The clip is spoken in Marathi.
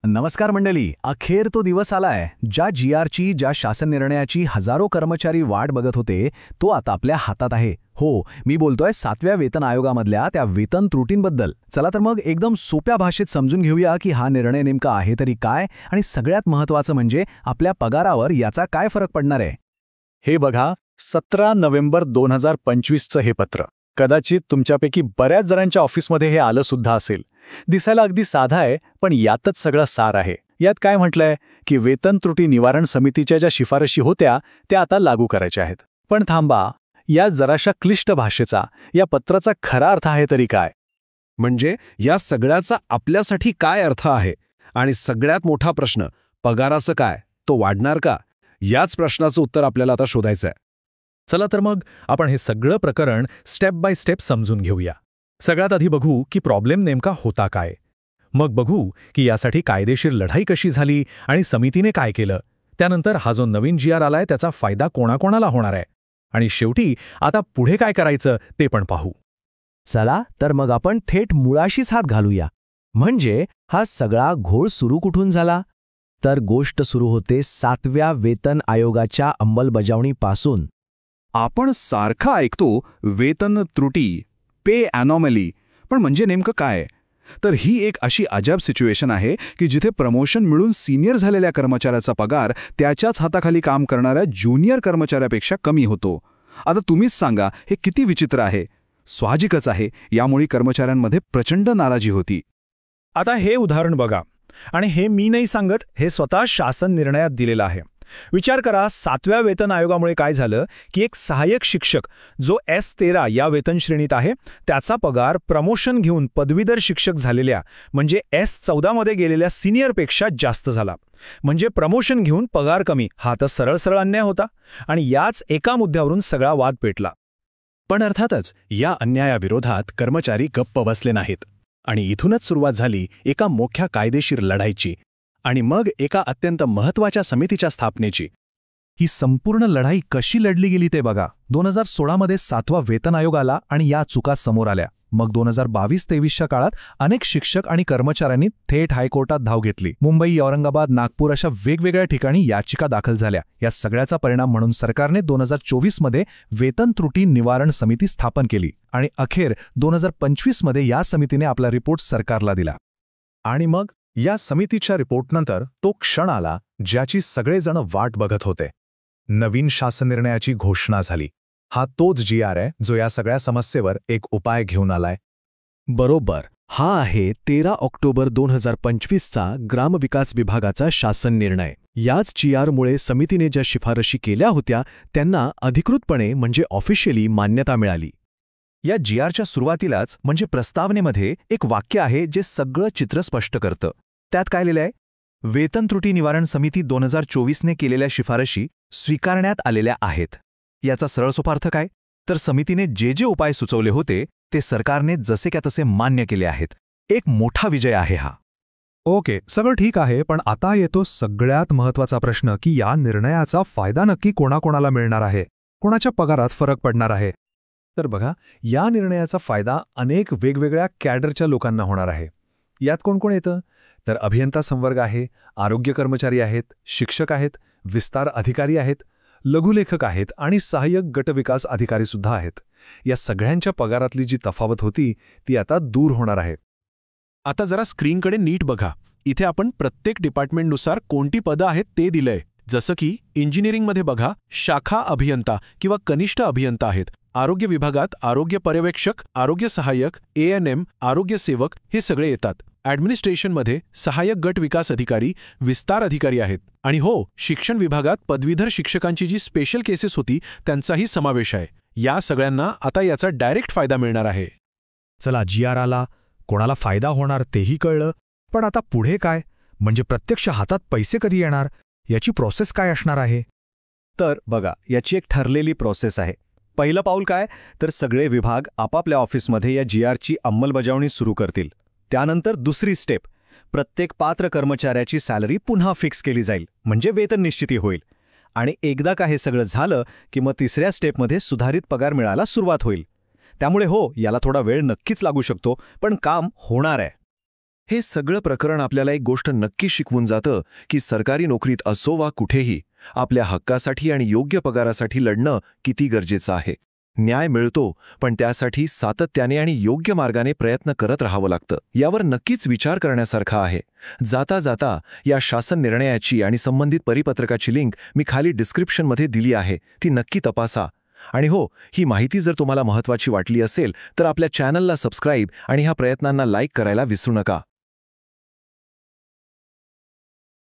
नमस्कार मंडळी. अखेर तो दिवस आलाय ज्या जीआरची, ज्या शासन निर्णयाची हजारो कर्मचारी वाट बघत होते, तो आता आपल्या हातात आहे. हो, मी बोलतोय 7व्या वेतन आयोगामधल्या त्या वेतन त्रुटींबद्दल. चला तर मग एकदम सोप्या भाषेत समजून घेऊया की हा निर्णय नेमका आहे तरी काय, आणि सगळ्यात महत्त्वाचं म्हणजे आपल्या पगारावर याचा काय फरक पडणार आहे. हे बघा, 17 नोव्हेंबर 2025चं हे पत्र. कदाचित तुमच्यापैकी बऱ्याच जणांच्या ऑफिसमध्ये हे आलं सुद्धा असेल. दिसायला अगदी साधा आहे, पण यातच सगळं सार आहे. यात काय म्हटलंय की वेतन त्रुटी निवारण समितीच्या ज्या शिफारशी होत्या त्या आता लागू करायच्या आहेत. पण थांबा, या जराशा क्लिष्ट भाषेचा, या पत्राचा खरा अर्थ आहे तरी काय? म्हणजे या सगळ्याचा आपल्यासाठी काय अर्थ आहे? आणि सगळ्यात मोठा प्रश्न, पगाराचं काय? तो वाढणार का? याच प्रश्नाचं उत्तर आपल्याला आता शोधायचं आहे. चला तर मग आपण हे सगळं प्रकरण स्टेप बाय स्टेप समजून घेऊया. सगळ्यात आधी बघू की प्रॉब्लेम नेमका होता काय. मग बघू की यासाठी कायदेशीर लढाई कशी झाली आणि समितीने काय केलं. त्यानंतर हा जो नवीन जीआर आलाय त्याचा फायदा कोणाकोणाला होणार आहे. आणि शेवटी आता पुढे काय करायचं ते पण पाहू. चला तर मग आपण थेट मुळाशीच हात घालूया. म्हणजे हा सगळा घोळ सुरू कुठून झाला? तर गोष्ट सुरू होते 7व्या वेतन आयोगाच्या अंमलबजावणीपासून. आपण सारखं ऐकतो वेतन त्रुटी, पे ॲनॉमली, पण म्हणजे नेमकं काय? तर ही एक अशी अजब सिच्युएशन आहे की जिथे प्रमोशन मिळून सिनियर झालेल्या कर्मचाऱ्याचा पगार त्याच्याच हाताखाली काम करणाऱ्या ज्युनियर कर्मचाऱ्यापेक्षा कमी होतो. आता तुम्हीच सांगा, हे किती विचित्र आहे. स्वाजिकच आहे, यामुळे कर्मचाऱ्यांमध्ये प्रचंड नाराजी होती. आता हे उदाहरण बघा, आणि हे मी नाही सांगत, हे स्वतः शासन निर्णयात दिलेलं आहे. विचार करा, 7व्या वेतन आयोगामुळे काय झालं की एक सहाय्यक शिक्षक जो S13 या वेतन श्रेणीत आहे, त्याचा पगार प्रमोशन घेऊन पदवीधर शिक्षक झालेल्या म्हणजे S14 मध्ये गेलेल्या सिनियरपेक्षा जास्त झाला. म्हणजे प्रमोशन घेऊन पगार कमी, हा तर सरळ सरळ अन्याय होता. आणि याच एका मुद्द्यावरून सगळा वाद पेटला. पण अर्थातच या अन्यायाविरोधात कर्मचारी गप्प बसले नाहीत. आणि इथूनच सुरुवात झाली एका मोठ्या कायदेशीर लढाईची, आणि मग एका अत्यंत महत्त्वाच्या समितीच्या स्थापनेची. ही संपूर्ण लढाई कशी लढली गेली ते बघा. 2016 मध्ये 7वा वेतन आयोग आला आणि या चुका समोर आल्या. मग 2022-23च्या काळात अनेक शिक्षक आणि कर्मचाऱ्यांनी थेट हायकोर्टात धाव घेतली. मुंबई, औरंगाबाद, नागपूर अशा वेगवेगळ्या ठिकाणी याचिका दाखल झाल्या. या सगळ्याचा परिणाम म्हणून सरकारने 2024 मध्ये वेतन त्रुटी निवारण समिती स्थापन केली. आणि अखेर 2025 मध्ये या समितीने आपला रिपोर्ट सरकारला दिला. आणि मग या समितीच्या रिपोर्टनंतर तो क्षण आला ज्याची सगळेजण वाट बघत होते. नवीन शासन निर्णयाची घोषणा झाली. हा तोच जीआर आहे जो या सगळ्या समस्येवर एक उपाय घेऊन आलाय. बरोबर, हा आहे 13 ऑक्टोबर 2025चा ग्रामविकास विभागाचा शासन निर्णय. याच जीआरमुळे समितीने ज्या शिफारशी केल्या होत्या त्यांना अधिकृतपणे म्हणजे ऑफिशियली मान्यता मिळाली. या जीआरच्या सुरुवातीलाच म्हणजे प्रस्तावनेमध्ये एक वाक्य आहे जे सगळं चित्र स्पष्ट करतं. त्यात काय लिहिलंय? वेतन त्रुटी निवारण समिती 2024ने केलेल्या शिफारशी स्वीकारण्यात आलेल्या आहेत. याचा सरळसोपा अर्थ काय? तर समितीने जे जे उपाय सुचवले होते ते सरकारने जसे क्या तसे मान्य केले आहेत. एक मोठा विजय आहे हा. ओके, सगळं ठीक आहे, पण आता येतो सगळ्यात महत्त्वाचा प्रश्न की या निर्णयाचा फायदा नक्की कोणाकोणाला मिळणार आहे, कोणाच्या पगारात फरक पडणार आहे. तर बघा, या निर्णयाचा फायदा अनेक वेगवेगळ्या कॅडरच्या लोकांना होणार आहे. यात कोण कोण येतं? तर अभियंता संवर्ग आहे, आरोग्य कर्मचारी आहेत, शिक्षक आहेत, विस्तार अधिकारी आहेत, लघुलेखक आहेत आणि सहाय्यक गटविकास अधिकारीसुद्धा आहेत. या सगळ्यांच्या पगारातली जी तफावत होती ती आता दूर होणार आहे. आता जरा स्क्रीनकडे नीट बघा. इथे आपण प्रत्येक डिपार्टमेंटनुसार कोणती पदं आहेत ते दिलंय. जसं की इंजिनिअरिंगमध्ये बघा, शाखा अभियंता किंवा कनिष्ठ अभियंता आहेत. आरोग्य विभागात आरोग्य पर्यवेक्षक, आरोग्य सहाय्यक, ANM, आरोग्य सेवक हे सगळे येतात. ॲडमिनिस्ट्रेशनमध्ये सहाय्यक गट विकास अधिकारी, विस्तार अधिकारी आहेत. आणि हो, शिक्षण विभागात पदवीधर शिक्षकांची जी स्पेशल केसेस होती त्यांचाही समावेश आहे. या सगळ्यांना आता याचा डायरेक्ट फायदा मिळणार आहे. चला, जीआर आला, कोणाला फायदा होणार तेही कळलं. पण आता पुढे काय? म्हणजे प्रत्यक्ष हातात पैसे कधी येणार, याची प्रोसेस काय असणार आहे? तर बघा, याची एक ठरलेली प्रोसेस आहे. पहिलं पाऊल काय? तर सगळे विभाग आपापल्या ऑफिसमध्ये या जीआरची अंमलबजावणी सुरू करतील. त्यानंतर दुसरी स्टेप, प्रत्येक पात्र कर्मचाऱ्याची सॅलरी पुन्हा फिक्स केली जाईल, म्हणजे वेतन निश्चिती होईल. आणि एकदा का हे सगळं झालं की मग तिसऱ्या स्टेपमध्ये सुधारित पगार मिळायला सुरुवात होईल. त्यामुळे हो, याला थोडा वेळ नक्कीच लागू शकतो, पण काम होणार आहे. हे सगळं प्रकरण आपल्याला एक गोष्ट नक्की शिकवून जातं की सरकारी नोकरीत असो वा कुठेही आपल्या हक्कासाठी आणि योग्य पगारासाठी लढणं किती गरजेचं आहे. न्याय मिळतो, पण त्यासाठी सातत्याने आणि योग्य मार्गाने प्रयत्न करत राहावं लागतं. यावर नक्कीच विचार करण्यासारखा आहे. जाता जाता या शासन निर्णयाची आणि संबंधित परिपत्रकाची लिंक मी खाली डिस्क्रिप्शनमध्ये दिली आहे, ती नक्की तपासा. आणि हो, ही माहिती जर तुम्हाला महत्त्वाची वाटली असेल तर आपल्या चॅनलला सबस्क्राईब आणि ह्या प्रयत्नांना लाईक करायला विसरू नका.